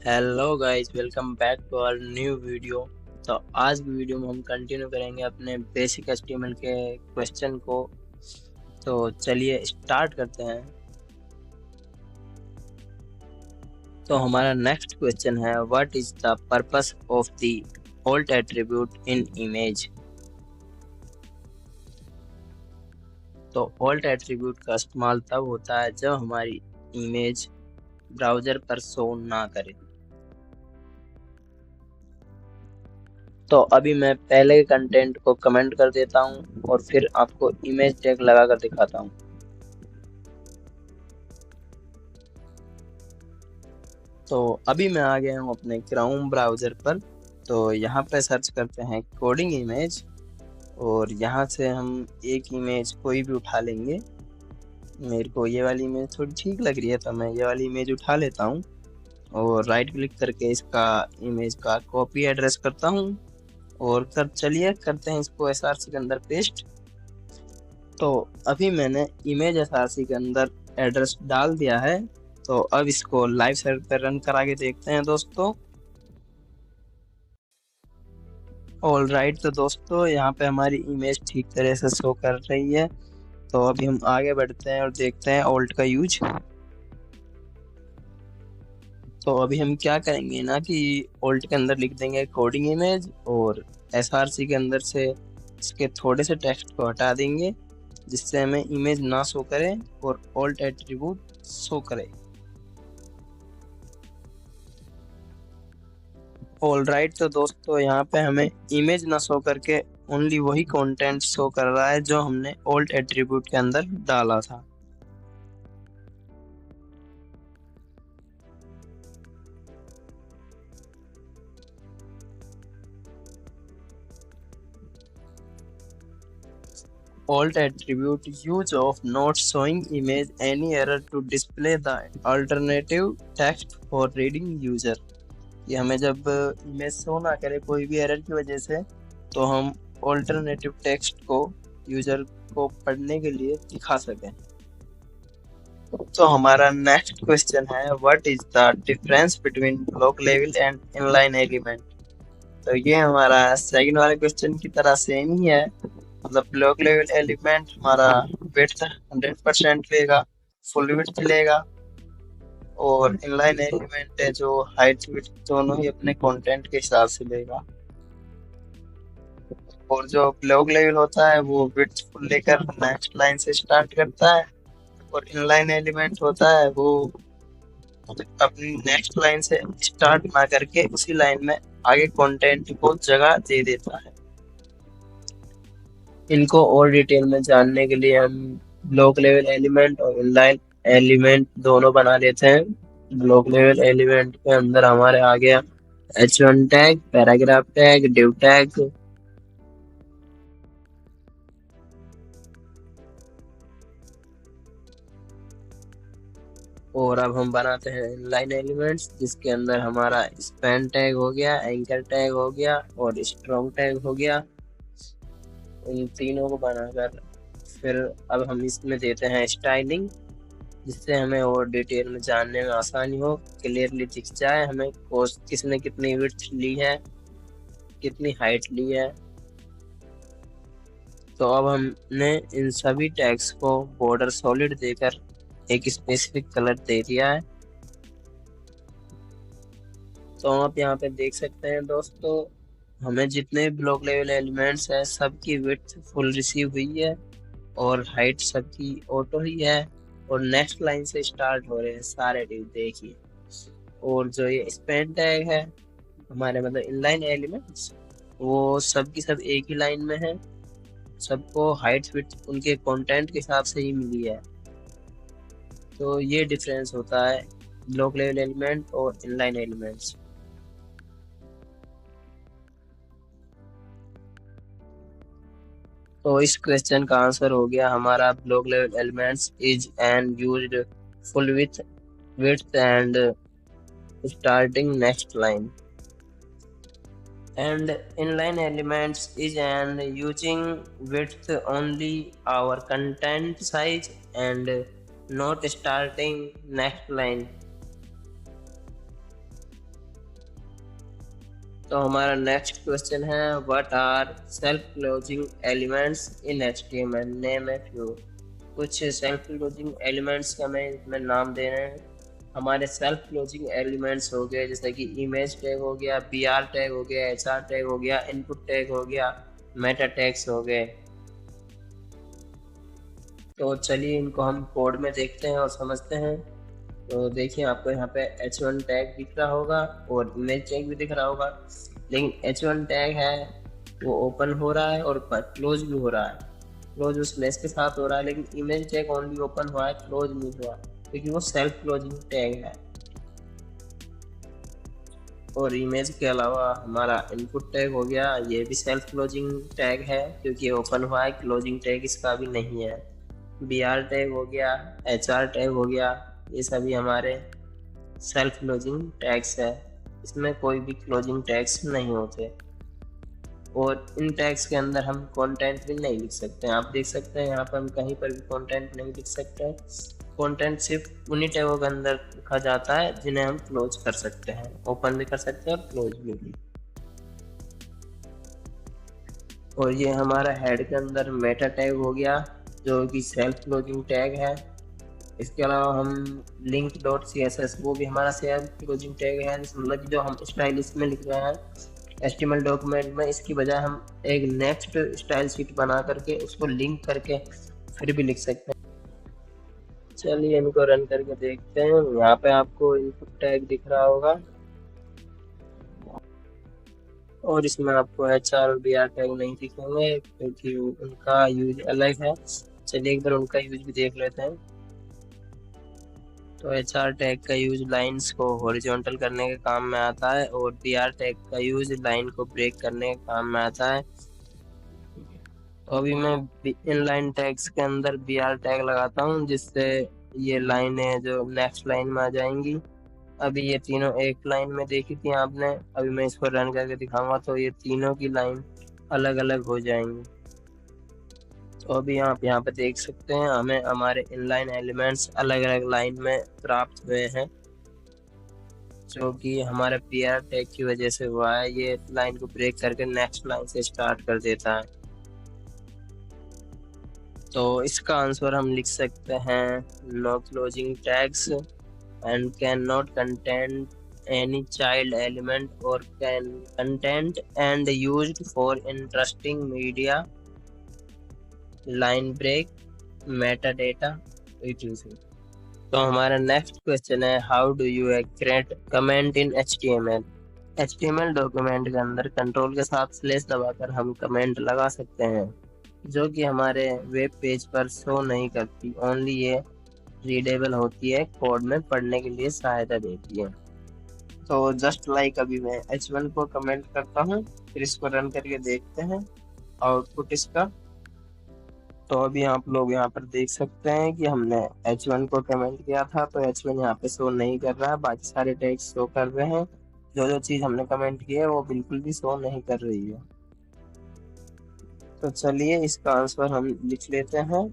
Hello guys, welcome back to our new video. तो आज की वीडियो में हम कंटिन्यू करेंगे अपने बेसिक एचटीएमएल के क्वेश्चन को। तो चलिए स्टार्ट करते हैं। तो हमारा नेक्स्ट क्वेश्चन है, what is the purpose of the alt attribute in image. तो ऑल्ट एट्रीब्यूट का इस्तेमाल तब होता है जब हमारी इमेज ब्राउजर पर शो ना करे। तो अभी मैं पहले के कंटेंट को कमेंट कर देता हूँ और फिर आपको इमेज टैग लगा कर दिखाता हूँ। तो अभी मैं आ गया हूँ अपने क्राउन ब्राउज़र पर। तो यहाँ पे सर्च करते हैं कोडिंग इमेज और यहाँ से हम एक इमेज कोई भी उठा लेंगे। मेरे को ये वाली इमेज थोड़ी ठीक लग रही है तो मैं ये वाली इमेज उठा लेता हूँ और राइट क्लिक करके इसका इमेज का कॉपी एड्रेस करता हूँ और चलिए करते हैं इसको एसआरसी के अंदर पेस्ट। तो अभी मैंने इमेज एसआरसी के अंदर एड्रेस डाल दिया है। तो अब इसको लाइव सर्वर पर रन करा के देखते हैं दोस्तों। ऑल राइट, तो दोस्तों यहाँ पे हमारी इमेज ठीक तरह से शो कर रही है। तो अभी हम आगे बढ़ते हैं और देखते हैं ऑल्ट का यूज। तो अभी हम क्या करेंगे ना कि ऑल्ट के अंदर लिख देंगे कोडिंग इमेज और एसआरसी के अंदर से इसके थोड़े से टेक्स्ट को हटा देंगे जिससे हमें इमेज ना शो करे और ऑल्ट एट्रीब्यूट शो करे। ऑल राइट, तो दोस्तों यहाँ पे हमें इमेज ना शो करके ओनली वही कंटेंट शो कर रहा है जो हमने ऑल्ट एट्रीब्यूट के अंदर डाला था। Alt attribute use of not showing image any error to display the alternative text for reading user। कि हमें जब इमेज शो ना करे कोई भी एरर की वजह से तो हम ऑल्टरनेटिव टेक्स्ट को यूजर को पढ़ने के लिए दिखा सकें। तो हमारा नेक्स्ट क्वेश्चन है, what is the difference between block level and inline element. तो ये हमारा सेकंड वाले क्वेश्चन की तरह सेम ही है। मतलब ब्लॉक लेवल एलिमेंट हमारा विड्थ 100% लेगा, फुल विड्थ लेगा, और इनलाइन एलिमेंट है जो हाइट विड्थ दोनों ही अपने कंटेंट के हिसाब से लेगा। और जो ब्लॉक लेवल होता है वो विड्थ फुल लेकर नेक्स्ट लाइन से स्टार्ट करता है, और इनलाइन एलिमेंट होता है वो अपनी नेक्स्ट लाइन से स्टार्ट ना करके उसी लाइन में आगे कंटेंट को जगह दे देता है। इनको और डिटेल में जानने के लिए हम ब्लॉक लेवल एलिमेंट और इनलाइन एलिमेंट दोनों बना लेते हैं। ब्लॉक लेवल एलिमेंट के अंदर हमारे आ गया h1 tag, paragraph tag, div tag. और अब हम बनाते हैं इनलाइन एलिमेंट्स जिसके अंदर हमारा स्पैन टैग हो गया, एंकर टैग हो गया और स्ट्रॉन्ग टैग हो गया। इन तीनों को बनाकर फिर अब हम इसमें देते हैं स्टाइलिंग जिससे हमें और डिटेल में जानने में आसानी हो, क्लियरली दिख जाए हमें किसने कितनी विड्थ ली है, कितनी हाइट ली है। तो अब हमने इन सभी टैग्स को बॉर्डर सॉलिड देकर एक स्पेसिफिक कलर दे दिया है। तो आप यहाँ पे देख सकते हैं दोस्तों, हमें जितने ब्लॉक लेवल एलिमेंट्स है सबकी विड्थ फुल रिसीव हुई है और हाइट सबकी ऑटो ही है, और नेक्स्ट लाइन से स्टार्ट हो रहे हैं सारे डिव देखिए। और जो ये स्पैन टैग है हमारे मतलब इनलाइन एलिमेंट्स, वो सब की सब एक ही लाइन में है, सबको हाइट विड्थ उनके कंटेंट के हिसाब से ही मिली है। तो ये डिफरेंस होता है ब्लॉक लेवल एलिमेंट और इनलाइन एलिमेंट्स। तो इस क्वेश्चन का आंसर हो गया हमारा, block level elements is an used full with width and starting next line, and inline elements is an using width only our content size and not starting next line। तो हमारा next question है, what are self closing elements in HTML, name a few. कुछ self closing elements का हमें इसमें नाम दे रहे हैं। हमारे सेल्फ क्लोजिंग एलिमेंट्स हो गए जैसे कि इमेज टैग हो गया, BR टैग हो गया, HR टैग हो गया, इनपुट टैग हो गया, मेटा टैग्स हो गए। तो चलिए इनको हम कोड में देखते हैं और समझते हैं। तो देखिए आपको यहाँ पे H1 टैग दिख रहा होगा और इमेज टैग भी दिख रहा होगा, लेकिन H1 टैग है वो ओपन हो रहा है और क्लोज भी हो रहा है। क्लोज उस स्लैश के साथ हो रहा है, लेकिन इमेज टैग ओनली ओपन हुआ है, क्लोज नहीं हुआ, क्योंकि वो सेल्फ क्लोजिंग टैग है। और इमेज के अलावा हमारा इनपुट टैग हो गया, ये भी सेल्फ क्लोजिंग टैग है क्योंकि ओपन हुआ है, क्लोजिंग टैग इसका भी नहीं है। BR टैग हो गया, HR टैग हो गया, ये सभी हमारे सेल्फ क्लोजिंग टैग्स है, इसमें कोई भी क्लोजिंग टैग्स नहीं होते। और इन टैग्स के अंदर हम कंटेंट भी नहीं लिख सकते हैं। आप देख सकते हैं यहाँ पर हम कहीं पर भी कंटेंट नहीं लिख सकते हैं। कंटेंट सिर्फ उन्हीं टैगों के अंदर लिखा जाता है जिन्हें हम क्लोज कर सकते हैं, ओपन भी कर सकते हैं और क्लोज भी। और ये हमारा हेड के अंदर मेटा टैग हो गया जो कि सेल्फ क्लोजिंग टैग है। इसके अलावा हम लिंक डॉट CSS, वो भी हमारा सेल्फ क्लोजिंग टैग है, मतलब जो हम स्टाइल इसमें लिख रहे हैं HTML डॉक्यूमेंट में, इसकी बजाय हम एक नेक्स्ट स्टाइल शीट बना करके उसको लिंक करके फिर भी लिख सकते हैं। चलिए इनको रन करके देखते हैं। यहाँ पे आपको इनपुट टैग दिख रहा होगा और इसमें आपको HR और BR टैग नहीं दिखेंगे क्योंकि उनका यूज अलग है। चलिए एक बार उनका यूज भी देख लेते हैं। तो HR टैग का यूज लाइंस को हॉरिजॉन्टल करने के काम में आता है और BR टैग का यूज लाइन को ब्रेक करने के काम में आता है। तो अभी मैं इन लाइन टैग्स के अंदर BR टैग लगाता हूँ जिससे ये लाइनें जो नेक्स्ट लाइन में आ जाएंगी। अभी ये तीनों एक लाइन में देखी थी आपने, अभी मैं इसको रन करके दिखाऊंगा तो ये तीनों की लाइन अलग अलग हो जाएंगी। तो अभी आप यहाँ पे देख सकते हैं हमें हमारे इनलाइन एलिमेंट्स अलग अलग लाइन में प्राप्त हुए हैं, जो कि हमारे BR टैग की वजह से हुआ है। ये लाइन को ब्रेक करके नेक्स्ट लाइन से स्टार्ट कर देता है। तो इसका आंसर हम लिख सकते हैं, no closing tags and cannot contain any child element or can content and used for interesting media, line break, metadata etc. तो हमारा नेक्स्ट क्वेश्चन है, how do you create comment in HTML। HTML document के अंदर control के साथ slash दबाकर हम comment लगा सकते हैं जो कि हमारे वेब पेज पर शो नहीं करती, ओनली ये रीडेबल होती है, कोड में पढ़ने के लिए सहायता देती है। तो जस्ट लाइक अभी मैं H1 को कमेंट करता हूँ, फिर इसको रन करके देखते हैं आउटपुट इसका। तो अभी आप लोग यहाँ पर देख सकते हैं कि हमने H1 को कमेंट किया था तो H1 यहाँ पे शो नहीं कर रहा है, बाकी सारे टैग्स शो कर रहे हैं। जो जो चीज हमने कमेंट की है वो बिल्कुल भी शो नहीं कर रही है। तो चलिए इसका आंसर हम लिख लेते हैं,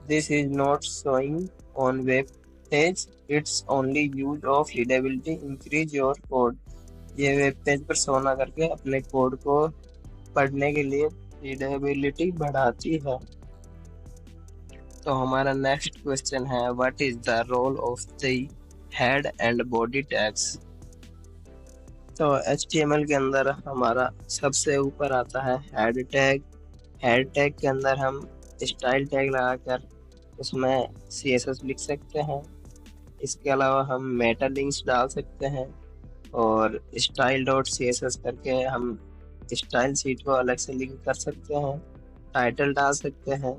This is not showing on web page. It's only use of readability increase your code. ये वेब पेज पर शो ना करके अपने कोड को पढ़ने के लिए रीडेबिलिटी बढ़ाती है। तो हमारा नेक्स्ट क्वेश्चन है, what is the role of the head and body tags. तो HTML के अंदर हमारा सबसे ऊपर आता है हेड टैग। हेड टैग के अंदर हम स्टाइल टैग लगाकर उसमें CSS लिख सकते हैं। इसके अलावा हम मेटा लिंक्स डाल सकते हैं और स्टाइल डॉट CSS करके हम स्टाइल शीट को अलग से लिंक कर सकते हैं। टाइटल डाल सकते हैं,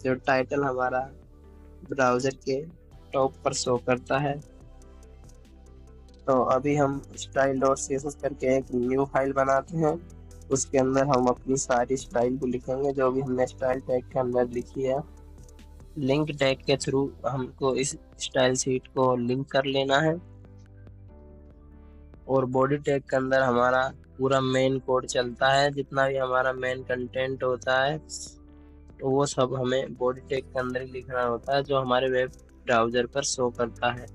जो टाइटल हमारा ब्राउज़र के टॉप पर शो करता है। तो अभी हम स्टाइल डॉट CSS करके एक न्यू फाइल बनाते हैं, उसके अंदर हम अपनी सारी स्टाइल को लिखेंगे जो भी हमने स्टाइल टैग के अंदर लिखी है। लिंक टैग के थ्रू हमको इस स्टाइल शीट को लिंक कर लेना है और बॉडी टैग के अंदर हमारा पूरा मेन कोड चलता है, जितना भी हमारा मेन कंटेंट होता है तो वो सब हमें बॉडी टैग के अंदर ही लिखना होता है, जो हमारे वेब ब्राउज़र पर शो करता है।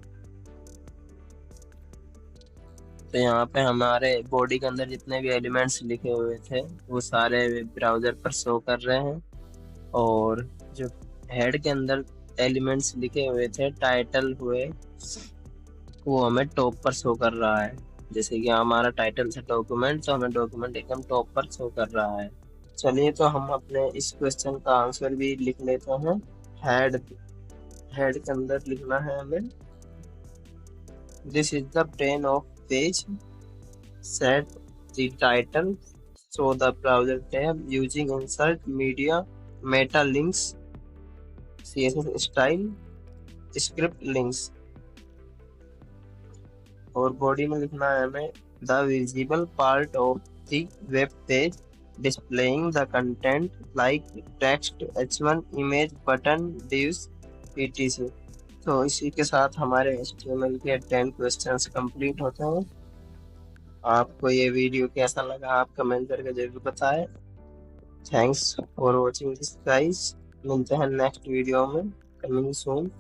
तो यहाँ पे हमारे बॉडी के अंदर जितने भी एलिमेंट्स लिखे हुए थे वो सारे ब्राउजर पर शो कर रहे हैं। और जो हेड के अंदर एलिमेंट्स लिखे हुए थे, टाइटल हुए, वो हमें टॉप पर शो कर रहा है। जैसे कि हमारा टाइटल से डॉक्यूमेंट, तो हमें डॉक्यूमेंट एकदम टॉप पर शो कर रहा है। चलिए तो हम अपने इस क्वेश्चन का आंसर भी लिख लेते हैं। हेड हेड के अंदर लिखना है हमें, this is the plane of page, set the title, show the browser tab using insert media, meta links, CSS style, script links। और बॉडी में लिखना है हमें, the visible part of the web page displaying the content like text, H1, image, button, divs, etc। तो इसी के साथ हमारे HTML के 10 क्वेश्चंस कंप्लीट होते हैं। आपको ये वीडियो कैसा लगा आप कमेंट करके जरूर बताएं। Thanks for watching this guys, मिलते हैं नेक्स्ट वीडियो में, कमिंग सून।